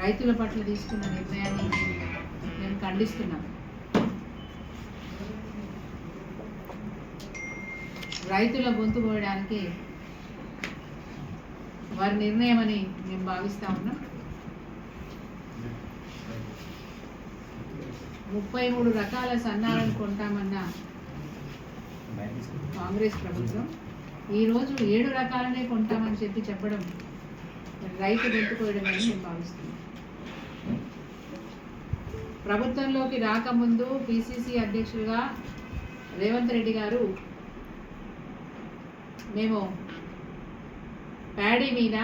రైతుల పట్ల తీసుకున్న నిర్ణయాన్ని మేము ఖండిస్తున్నాం. రైతుల గొంతు కోయడానికి వారి నిర్ణయం అని మేము భావిస్తూ ఉన్నాం. 33 రకాల సన్నాలను కొంటామన్న కాంగ్రెస్ ప్రభుత్వం ఈరోజు 7 రకాలనే కొంటామని చెప్పడం రైతు గొంతు కోయడమని మేము భావిస్తున్నాం. ప్రభుత్వంలోకి రాకముందు పిసిసి అధ్యక్షులుగా రేవంత్ రెడ్డి గారు మేము ప్యాడీ మీద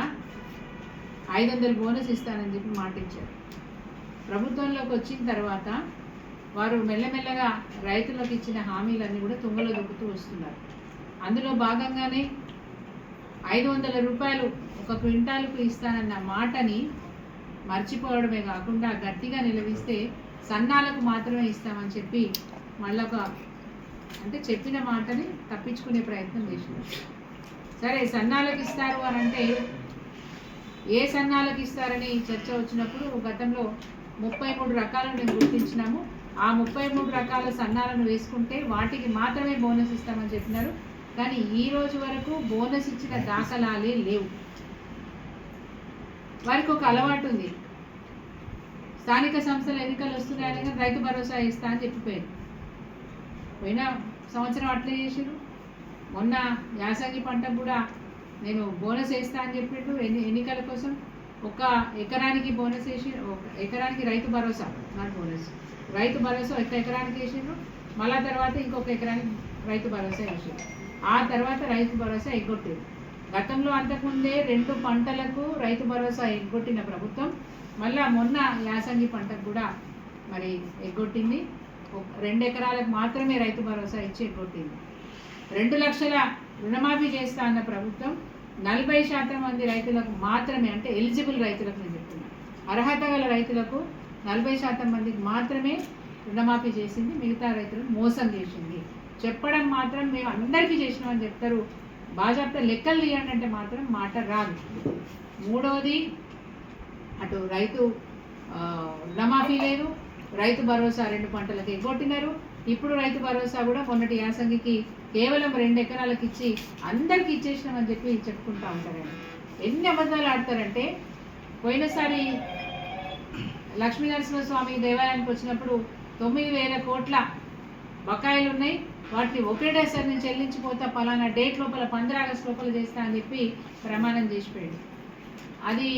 500 బోనస్ ఇస్తానని చెప్పి మాట ఇచ్చారు. ప్రభుత్వంలోకి వచ్చిన తర్వాత వారు మెల్లమెల్లగా రైతులకు ఇచ్చిన హామీలన్నీ కూడా తుంగలో దొక్కుతూ వస్తున్నారు. అందులో భాగంగానే 500 రూపాయలు ఒక క్వింటాల్కు ఇస్తానన్న మాటని మర్చిపోవడమే కాకుండా గట్టిగా నిలదీస్తే సన్నాలకు మాత్రమే ఇస్తామని చెప్పి మళ్ళొక అంటే చెప్పిన మాటని తప్పించుకునే ప్రయత్నం చేసినారు. సరే సన్నాలకు ఇస్తారు అని అంటే ఏ సన్నాలకు ఇస్తారని చర్చ వచ్చినప్పుడు గతంలో 33 రకాలను మేము గుర్తించినాము. ఆ 33 రకాల సన్నాలను వేసుకుంటే వాటికి మాత్రమే బోనస్ ఇస్తామని చెప్పినారు. కానీ ఈ రోజు వరకు బోనస్ ఇచ్చిన దాఖలాలే లేవు. వారికి ఒక అలవాటు ఉంది, స్థానిక సంస్థల ఎన్నికలు వస్తున్నాయని రైతు భరోసా ఇస్తా అని చెప్పిపోయారు. పోయిన సంవత్సరం అట్లే చేసారు. మొన్న యాసంగి పంటకు కూడా నేను బోనస్ వేస్తా అని చెప్పిండు. ఎన్నికల కోసం 1 ఎకరానికి బోనస్ వేసి 1 ఎకరానికి రైతు భరోసా నాట్ బోనస్ రైతు భరోసా 1 ఎకరానికి వేసిండ్రు. మళ్ళా తర్వాత ఇంకొక ఎకరానికి రైతు భరోసా వేసిండ్రు. ఆ తర్వాత రైతు భరోసా ఎగ్గొట్టారు. గతంలో అంతకుముందే 2 పంటలకు రైతు భరోసా ఎగ్గొట్టిన ప్రభుత్వం మళ్ళా మొన్న యాసంగి పంటకు కూడా మరి ఎగ్గొట్టింది. 2 ఎకరాలకు మాత్రమే రైతు భరోసా ఇచ్చి ఎగ్గొట్టింది. 2 లక్షల రుణమాఫీ చేస్తా అన్న ప్రభుత్వం 40% మంది రైతులకు మాత్రమే, అంటే ఎలిజిబుల్ రైతులకు నేను చెప్తున్నా, అర్హత గల రైతులకు 40% మందికి మాత్రమే రుణమాఫీ చేసింది. మిగతా రైతులను మోసం చేసింది. చెప్పడం మాత్రం మేము అందరికీ చేసినామని చెప్తారు. బాజాప్తా లెక్కలు తీయండి అంటే మాత్రం మాట రాదు. మూడవది, అటు రైతు రుణమాఫీ లేదు, రైతు భరోసా 2 పంటలకు ఎగ్గొట్టినారు. ఇప్పుడు రైతు భరోసా కూడా మొన్నటి యాసంగికి కేవలం 2 ఎకరాలకు ఇచ్చి అందరికి ఇచ్చేసినామని చెప్పి చెప్పుకుంటూ ఉంటారండి. ఎన్ని అబద్ధాలు ఆడతారంటే, పోయినసారి లక్ష్మీనరసింహస్వామి దేవాలయానికి వచ్చినప్పుడు 9,000 కోట్ల బకాయిలు ఉన్నాయి, వాటిని ఒకటేసారి నేను చెల్లించిపోతా, పలానా డేట్ లోపల 15 ఆగస్టు లోపల చేస్తా అని చెప్పి ప్రమాణం చేసిపోయాడు. అది